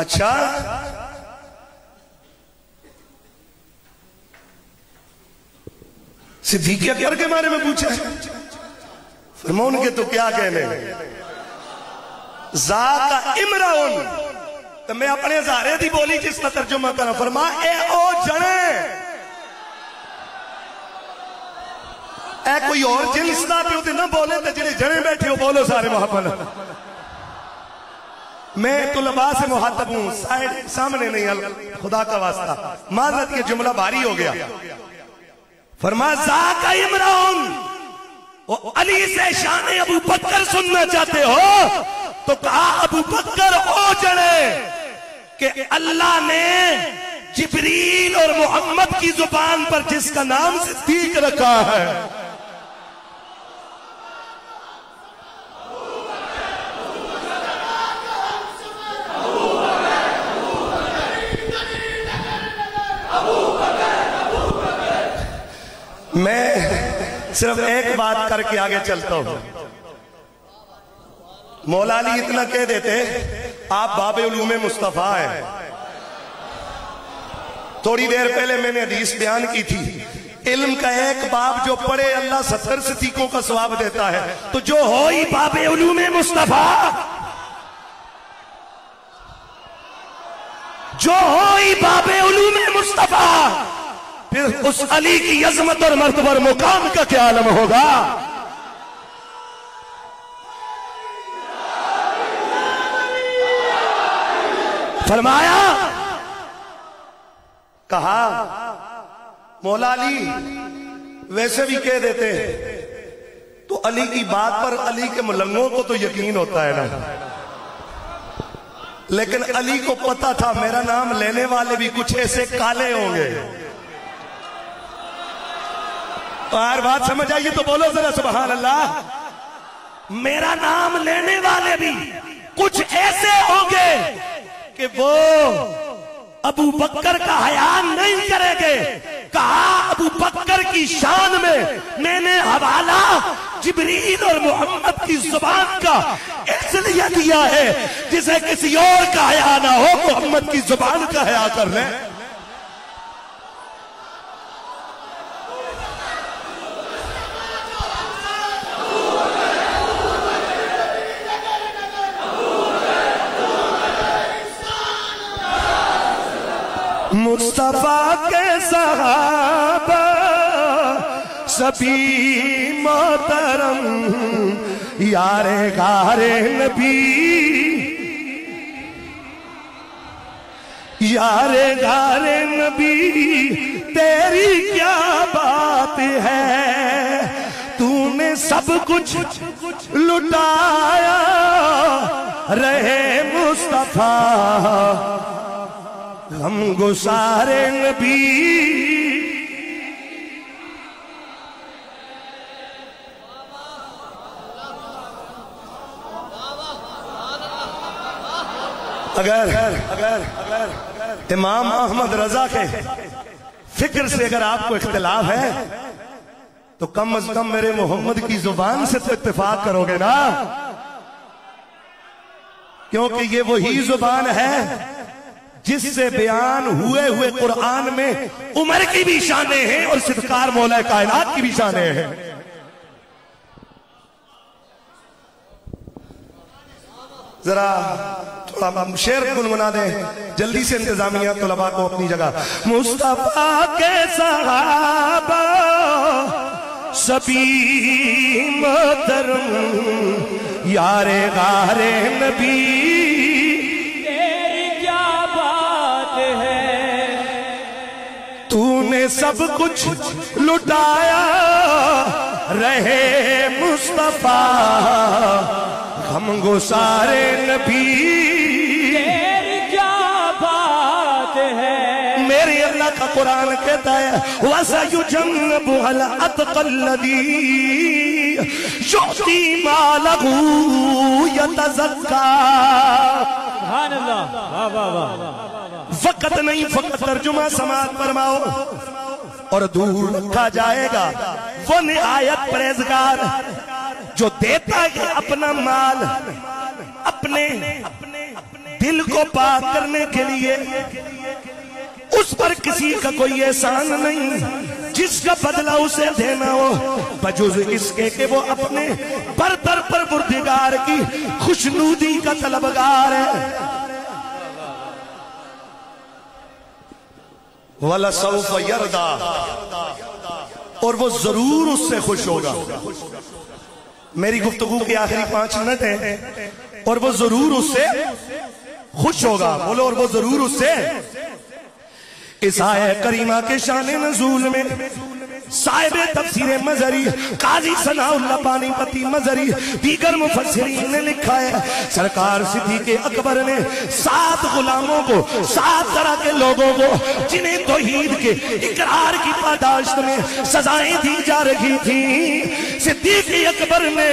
اچھا صدیق اکبر کے بارے میں پوچھا فرمایا ان کے تو کیا کہنے ذاک امرؤ، تو میں اپنے زارے دی بولی جس کا ترجمہ کرنا فرما اے او جنے، اے کوئی اور جنس دا پیو تے نہ بولے تے جنہیں جنے بیٹھے ہو بولو سارے محبت۔ میں طلباء سے مخاطب ہوں، سامنے نہیں، خدا کا واسطہ معذرت یہ جملہ بھاری ہو گیا۔ فرما ذاک امرؤ، علی سے شان ابو بکر سننا چاہتے ہو تو کہا ابو بکر ہو جڑے کہ اللہ نے جبریل اور محمد کی زبان پر جس کا نام صدیق رکھا ہے میں صرف ایک بات کر کے آگے چلتا ہوں. مولا علی اتنا کہہ دیتے آپ باب علوم مصطفیٰ ہیں. تھوڑی دیر پہلے میں نے حدیث بیان کی تھی علم کا ایک باب جو پڑھے اللہ 70 صدیقوں کا ثواب دیتا ہے. تو جو ہوئی باب علوم مصطفیٰ جو ہوئی باب علوم مصطفیٰ پھر اس علی کی عظمت اور مرتبہ اور مقام کا کیا عالم ہوگا. فرمایا کہا مولا علی ویسے بھی کہہ دیتے تو علی کی بات پر علی کے ملنگوں کو تو یقین ہوتا ہے نا, لیکن علی کو پتا تھا میرا نام لینے والے بھی کچھ ایسے کالے ہوں گے. اور بات سمجھ آئیے تو بولو ذرا سبحان اللہ. میرا نام لینے والے بھی کچھ ایسے ہوں گے کہ وہ ابو بکر کا حیا نہیں کرے گے. کہا ابو بکر کی شان میں نے حوالہ جبریل اور محمد کی زبان کا اس لیے دیا ہے جسے کسی اور کا حیا نہ ہو محمد کی زبان کا حیا کر لیں. مصطفیٰ کے صحابہ سبھی محترم یار غار نبی یار غار نبی تیری کیا بات ہے تو نے سب کچھ لٹایا رہے مصطفیٰ ہم گسار نبی. اگر امام احمد رضا کے فکر سے اگر آپ کو اختلاف ہے تو کم از کم میرے محمد کی زبان سے تو اتفاق کرو گے نا, کیونکہ یہ وہی زبان ہے جس سے بیان ہوئے قرآن میں عمر کی بھی شانیں ہیں اور صدقار مولا کائنات کی بھی شانیں ہیں. ذرا تھوڑا شعر گنگنا دیں جلدی سے انتظامیہ طلباء کو اپنی جگہ. مصطفیٰ کے صحابہ سبھی محترم یار غار نبی تو نے سب کچھ لٹایا رہے مصطفیٰ ہم گسار نبی تیری کیا بات ہے. میری اللہ کا قرآن کہتا ہے وَسَيُجَنَّبُهَا الْأَتْقَى الَّذِي يُؤْتِي مَالَهُ يَتَزَكَّى. سبحان اللہ. واہ واہ واہ. وقت نہیں فقط ترجمہ سماعت فرماؤ اور دور رکھا جائے گا وہ نہایت پرہیزگار جو دیتا ہے اپنا مال اپنے دل کو پاک کرنے کے لیے. اس پر کسی کا کوئی احسان نہیں جس کا بدلہ اسے دینا ہو بجز اس کے کہ وہ اپنے برتر پروردگار کی خوشنودی کا طلبگار ہے. وَلَسَوْفَ يَرْضَى اور وہ ضرور اس سے خوش ہوگا. میری گفتگو کے آخری 5 منٹ ہیں اور وہ ضرور اس سے خوش ہوگا. بولو اور وہ ضرور اس سے. اس آیہ کریمہ کے شان نزول میں صاحب تفسیر مظہری قاضی ثناء اللہ پانی پتی مظہری دیگر مفسرین نے لکھا ہے سرکار صدیق اکبر نے 7 غلاموں کو 7 طرح کے لوگوں کو جنہیں توحید کے اقرار کی پاداشت میں سزائیں دی جا رہی تھیں صدیق اکبر نے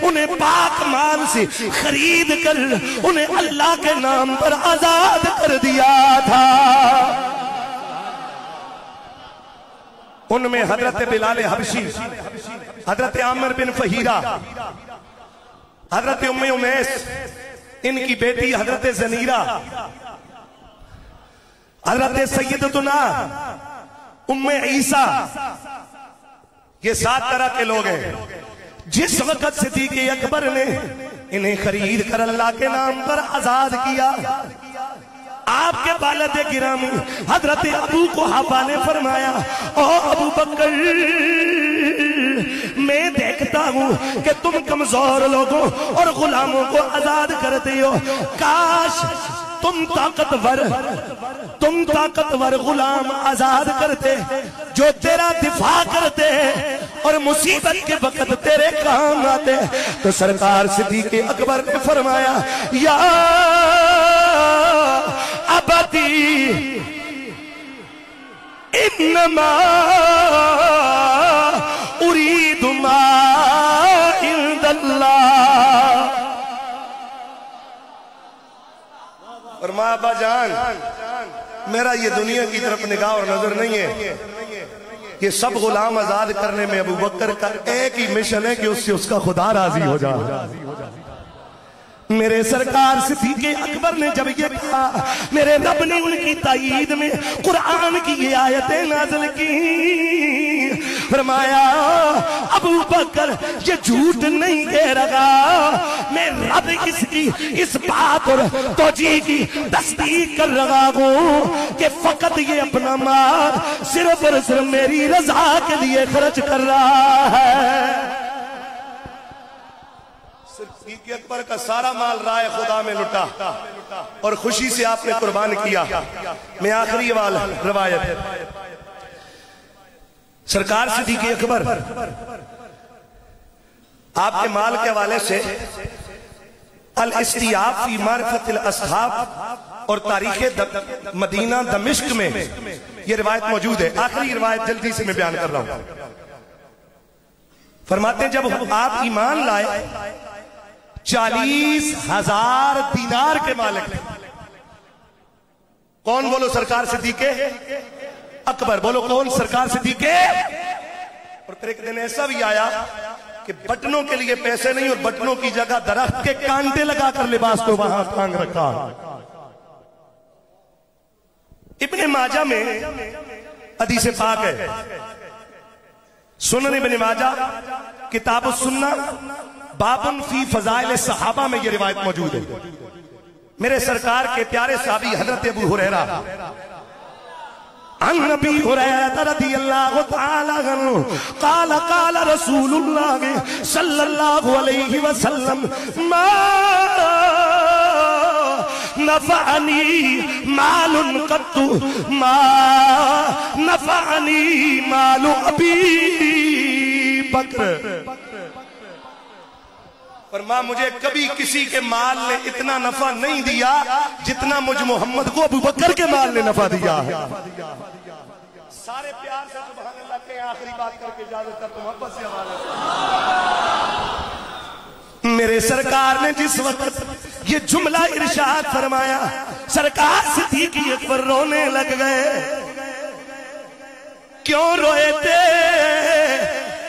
انہیں پاک مال سے خرید کر انہیں اللہ کے نام پر آزاد کر دیا تھا ان میں حضرت بلال حبشی حضرت عامر بن فہیرہ حضرت ام امیس ان کی بیٹی حضرت زنیرہ حضرت سیدتنا ام عیسیٰ یہ 7 طرح کے لوگ ہیں جس وقت صدیق اکبر نے انہیں خرید کر اللہ کے نام پر آزاد کیا آپ کے والد گرامی حضرت ابو قحافہ نے فرمایا او ابو بکر میں دیکھتا ہوں کہ تم کمزور لوگوں اور غلاموں کو آزاد کرتے ہو کاش تم طاقتور غلام آزاد کرتے جو تیرا دفاع کرتے اور مصیبت کے وقت تیرے کام آتے تو سرکار صدیق اکبر نے فرمایا یا ابتی انما اريد ما عند اللہ فرمایا ابا جان میرا یہ دنیا کی طرف نگاہ اور نظر نہیں ہے یہ سب غلام آزاد کرنے میں ابو بکر کا ایک ہی مشن ہے کہ اس سے اس کا خدا راضی ہو جائے میرے سرکار صدیق اکبر نے جب یہ کہا میرے رب نے ان کی تائید میں قرآن کی یہ آیتیں نازل کی فرمایا ابو بکر یہ جھوٹ نہیں کہہ رہا میں رب اس بات اور توجیہ کی تصدیق کر رہا ہوں کہ فقط یہ اپنا مال صرف اور صرف میری رضا کے لیے خرچ کر رہا ہے صدیق اکبر کا سارا مال رائے خدا میں لٹا اور خوشی سے آپ نے قربان کیا میں آخری روایت سرکار صدیق اکبر آپ کے مال کے حوالے سے الاستیاب فی معرفت الاصحاب اور تاریخ مدینہ دمشق میں یہ روایت موجود ہے آخری روایت جلدی سے میں بیان کر رہا ہوں فرماتے ہیں جب آپ ایمان لائے 40,000 دینار کے مالک تھے کون بولو سرکار صدیق اکبر بولو کون سرکار صدیق اور پھر ایک دن ایسا بھی آیا کہ بٹنوں کے لیے پیسے نہیں اور بٹنوں کی جگہ درخت کے کانٹے لگا کر لباس کو وہاں ٹانگ رکھا ابن ماجہ میں حدیث پاک ہے سنن ابن ماجہ کتاب السنہ بابن فی فضائل صحابہ میں یہ روایت موجود ہے میرے سرکار کے پیارے صحابی حضرت ابو ہریرہ عن نبی ہریرہ رضی اللہ تعالی عنہ قال قال رسول اللہ صلی اللہ علیہ وسلم ما نفعنی مال قط ما نفعنی مال ابی بکر فرمایا مجھے کبھی کسی کے مال نے اتنا نفع نہیں دیا جتنا مجھ محمد کو ابو بکر کے مال نے نفع دیا ہے سارے پیار سے سبحان اللہ کے آخری بات کر کے اجازت کر محبت سے حوالے میرے سرکار نے جس وقت یہ جملہ ارشاد فرمایا سرکار صدیق اکبر رونے لگ گئے کیوں روئے تھے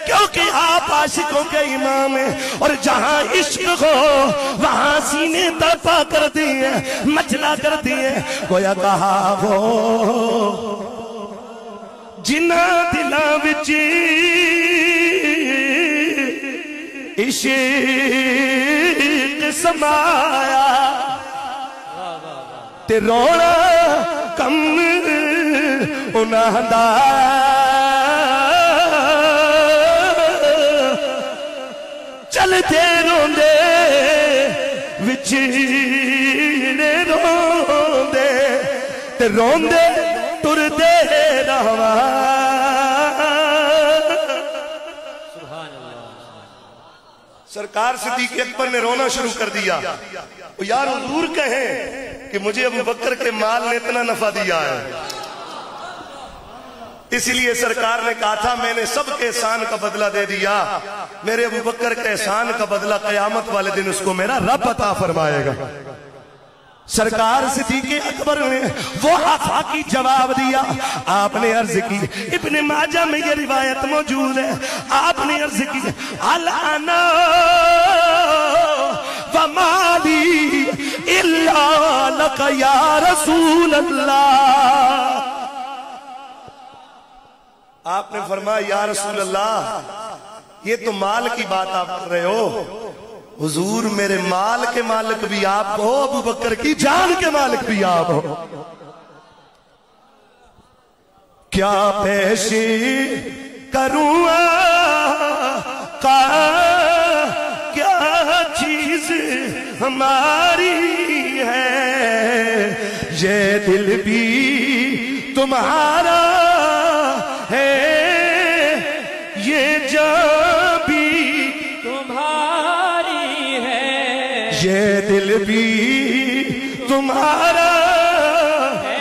کیونکہ آپ عاشقوں کے امام ہیں اور جہاں عشق ہو وہاں سینے تڑپا کرتی ہیں مچلا کرتی ہیں گویا کہا ہو جنہ دلاں وچ عشق سمایا تے رونا کم انہاں دا چلتے روندے وچھڑے روندے تے روندے ٹردے رہواں سرکار صدیق اکبر نے رونا شروع کر دیا. یار حضور کہیں کہ مجھے ابو بکر کے مال نے اتنا نفع دیا ہے. اس لیے سرکار نے کہا تھا میں نے سب کے احسان کا بدلہ دے دیا, میرے ابو بکر کے احسان کا بدلہ قیامت والے دن اس کو میرا رب عطا فرمائے گا. سرکار صدیق اکبر نے وہ آفاقی جواب دیا. آپ نے عرض کی, ابن ماجہ میں یہ روایت موجود ہے, آپ نے عرض کی الانا ومالی الا لک یا رسول اللہ. آپ نے فرمایا یا رسول اللہ یہ تو مال کی بات آپ کر رہے ہو, حضور میرے مال کے مالک بھی آپ ہو, ابو بکر کی جان کے مالک بھی آپ ہو. کیا پیش کروں کیا چیز ہماری ہے, یہ دل بھی تمہارا ہے, یہ جان بھی تمہاری ہے, یہ دل بھی تمہارا ہے,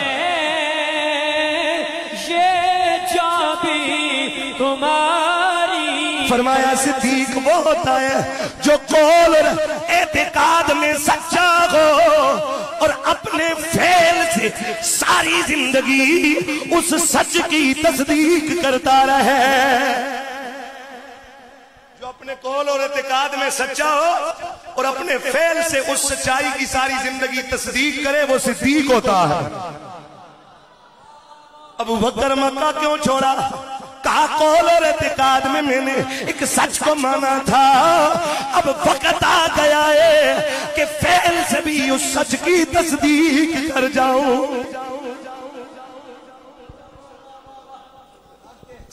یہ جان بھی تمہاری. فرمایا صدیق وہ ہوتا ہے جو قول اور اعتقاد میں سچا ہو اور اپنے فعل سے ساری زندگی اس سچ کی تصدیق کرتا رہے. جو اپنے قول اور اعتقاد میں سچا ہو اور اپنے فعل سے اس سچائی کی ساری زندگی تصدیق کرے وہ صدیق ہوتا ہے. ابو بکر مکہ کیوں چھوڑا؟ کہا قول اور اعتقاد میں نے ایک سچ کو مانا تھا, اب وقت آ گیا ہے کہ فعل سے بھی اس سچ کی تصدیق کر جاؤں.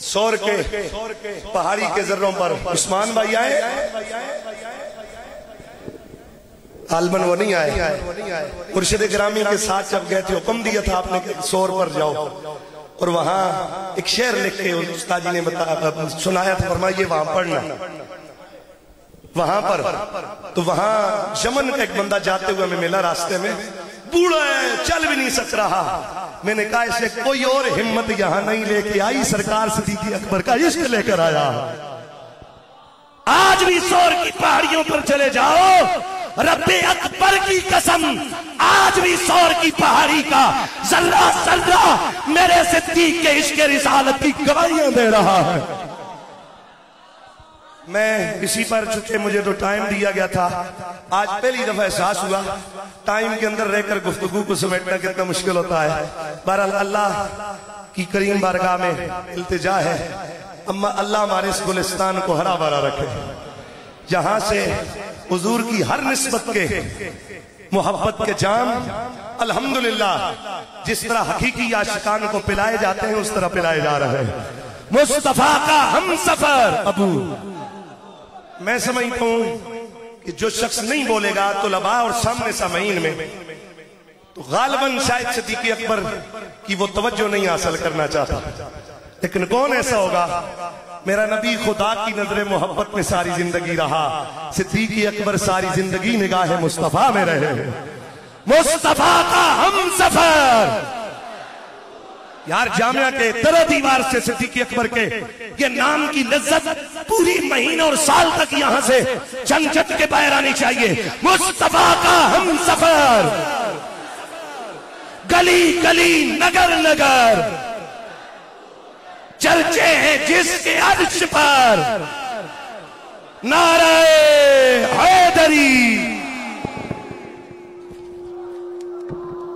سور کے پہاڑی کے ذروں پر عثمان بھائی آئے, غالباً وہ نہیں آئے. مرشد گرامی کے ساتھ جب گئے تھے حکم دیا تھا آپ نے کہ سور پر جاؤ, اور وہاں ایک شعر لکھ کے استاد جی نے سنایا تھا, فرمایا یہ وہاں پڑھنا. وہاں پر تو وہاں یمن کا ایک بندہ جاتے ہوئے ہمیں ملا راستے میں, بوڑھا ہے چل بھی نہیں سک رہا. میں نے کہا اسے کوئی اور ہمت یہاں نہیں لے کے آئی, سرکار صدیق اکبر کا عشق لے کر آیا. آج بھی سور کی پہاڑیوں پر چلے جاؤ, رب اکبر کی قسم آج بھی سور کی پہاڑی کا ذرہ ذرہ میرے صدیق کے عشق رسالت کی گواہیاں دے رہا ہے. میں اسی پر چونکہ مجھے تو ٹائم دیا گیا تھا, آج پہلی دفعہ احساس ہوا ٹائم کے اندر رہ کر گفتگو کو سمیٹنا کتنا مشکل ہوتا ہے. بہرحال اللہ کی کریم بارگاہ میں التجا ہے, اما اللہ ہمارے اس گلستان کو ہرا بھرا رکھے, جہاں سے حضور کی ہر نسبت کے محبت کے جام الحمدللہ جس طرح حقیقی عاشقان کو پلائے جاتے ہیں اس طرح پلائے جا رہے ہیں. مصطفیٰ کا ہم سفر ابو, میں سمجھتا ہوں کہ جو شخص نہیں بولے گا طلباء اور سامنے سامعین میں تو غالباً شاید صدیق اکبر کی وہ توجہ نہیں حاصل کرنا چاہتا, لیکن کون ایسا ہوگا؟ میرا نبی خدا کی نظر محبت میں ساری زندگی رہا, صدیق اکبر ساری زندگی نگاہ مصطفیٰ میں رہے. مصطفیٰ کا ہم سفر. یار جامعہ کے در دیوار سے صدیق اکبر کے یہ نام کی لذت پوری مہینہ اور سال تک یہاں سے چند چٹ کے باہر آنی چاہیے. مصطفیٰ کا ہم سفر, گلی گلی نگر نگر چرچے ہیں جس کے عرش پر, نعرہ حیدری